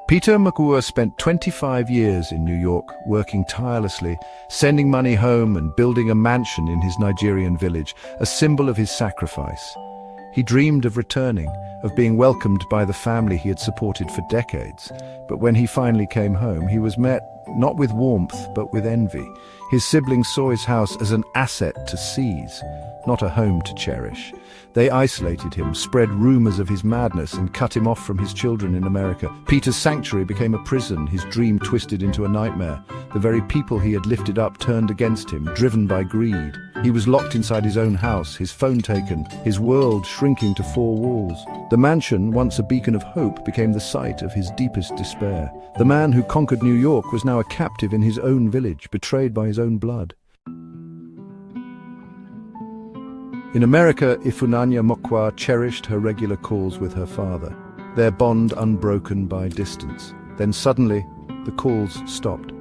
Peter McWoor spent 25 years in New York, working tirelessly, sending money home and building a mansion in his Nigerian village, a symbol of his sacrifice. He dreamed of returning, of being welcomed by the family he had supported for decades. But when he finally came home, he was met not with warmth, but with envy. His siblings saw his house as an asset to seize, not a home to cherish. They isolated him, spread rumors of his madness, and cut him off from his children in America. Peter's sanctuary became a prison, his dream twisted into a nightmare. The very people he had lifted up turned against him, driven by greed. He was locked inside his own house, his phone taken, his world shrinking to four walls. The mansion, once a beacon of hope, became the site of his deepest despair. The man who conquered New York was now a captive in his own village, betrayed by his own blood. In America, Ifunanya Mokwa cherished her regular calls with her father, their bond unbroken by distance. Then suddenly, the calls stopped.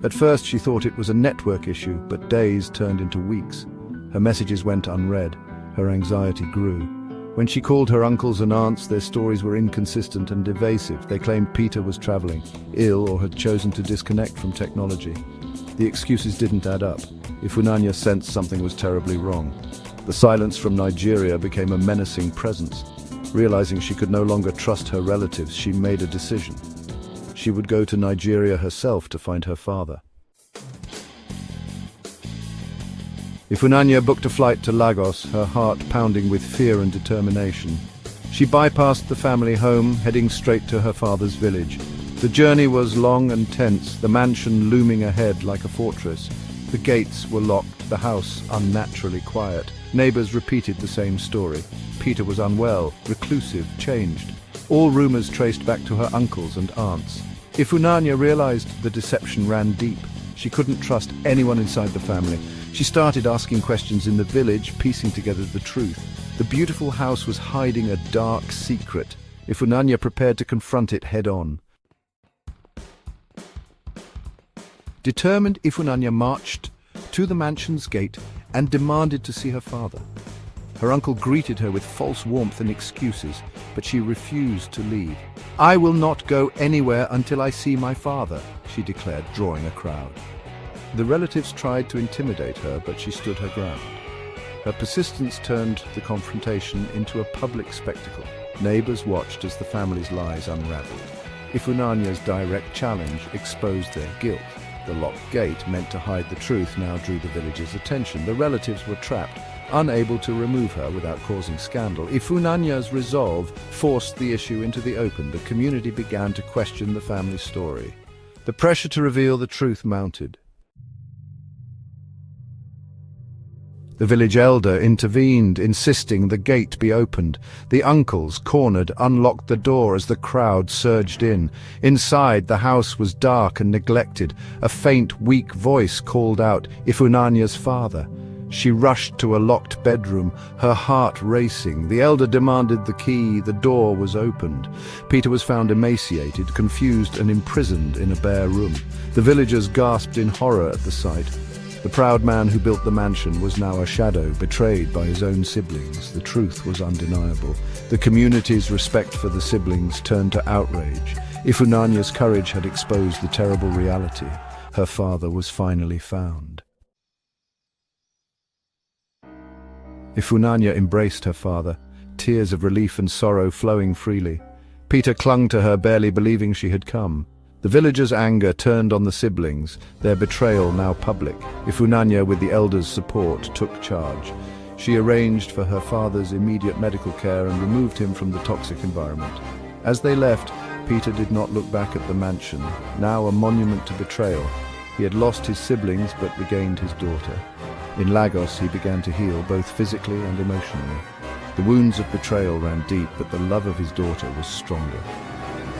At first she thought it was a network issue, but days turned into weeks. Her messages went unread. Her anxiety grew. When she called her uncles and aunts, their stories were inconsistent and evasive. They claimed Peter was traveling, ill, or had chosen to disconnect from technology. The excuses didn't add up. Ifunanya sensed something was terribly wrong. The silence from Nigeria became a menacing presence. Realizing she could no longer trust her relatives, she made a decision. She would go to Nigeria herself to find her father. Ifunanya booked a flight to Lagos, her heart pounding with fear and determination. She bypassed the family home, heading straight to her father's village. The journey was long and tense, the mansion looming ahead like a fortress. The gates were locked, the house unnaturally quiet. Neighbors repeated the same story. Peter was unwell, reclusive, changed. All rumors traced back to her uncles and aunts. Ifunanya realized the deception ran deep. She couldn't trust anyone inside the family. She started asking questions in the village, piecing together the truth. The beautiful house was hiding a dark secret. Ifunanya prepared to confront it head-on. Determined, Ifunanya marched to the mansion's gate and demanded to see her father. Her uncle greeted her with false warmth and excuses, but she refused to leave. "I will not go anywhere until I see my father," she declared, drawing a crowd. The relatives tried to intimidate her, but she stood her ground. Her persistence turned the confrontation into a public spectacle. Neighbors watched as the family's lies unraveled. Ifunanya's direct challenge exposed their guilt. The locked gate, meant to hide the truth, now drew the village's attention. The relatives were trapped, unable to remove her without causing scandal. Ifunanya's resolve forced the issue into the open. The community began to question the family story. The pressure to reveal the truth mounted. The village elder intervened, insisting the gate be opened. The uncles, cornered, unlocked the door as the crowd surged in. Inside, the house was dark and neglected. A faint, weak voice called out, "Ifunanya's father." She rushed to a locked bedroom, her heart racing. The elder demanded the key. The door was opened. Peter was found emaciated, confused, and imprisoned in a bare room. The villagers gasped in horror at the sight. The proud man who built the mansion was now a shadow, betrayed by his own siblings. The truth was undeniable. The community's respect for the siblings turned to outrage. Ifunanya's courage had exposed the terrible reality. Her father was finally found. Ifunanya embraced her father, tears of relief and sorrow flowing freely. Peter clung to her, barely believing she had come. The villagers' anger turned on the siblings, their betrayal now public. Ifunanya, with the elders' support, took charge. She arranged for her father's immediate medical care and removed him from the toxic environment. As they left, Peter did not look back at the mansion, now a monument to betrayal. He had lost his siblings but regained his daughter. In Lagos, he began to heal, both physically and emotionally. The wounds of betrayal ran deep, but the love of his daughter was stronger.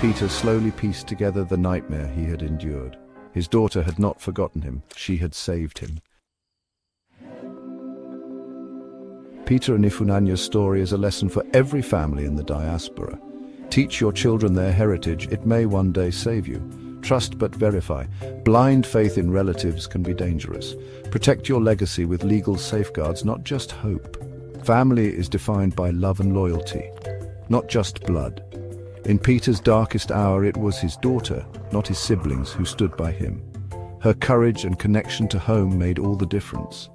Peter slowly pieced together the nightmare he had endured. His daughter had not forgotten him. She had saved him. Peter and Ifunanya's story is a lesson for every family in the diaspora. Teach your children their heritage. It may one day save you. Trust but verify. Blind faith in relatives can be dangerous. Protect your legacy with legal safeguards, not just hope. Family is defined by love and loyalty, not just blood. In Peter's darkest hour, it was his daughter, not his siblings, who stood by him. Her courage and connection to home made all the difference.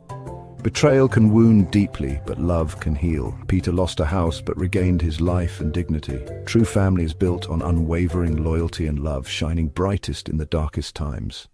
Betrayal can wound deeply, but love can heal. Peter lost a house but regained his life and dignity. True family is built on unwavering loyalty and love, shining brightest in the darkest times.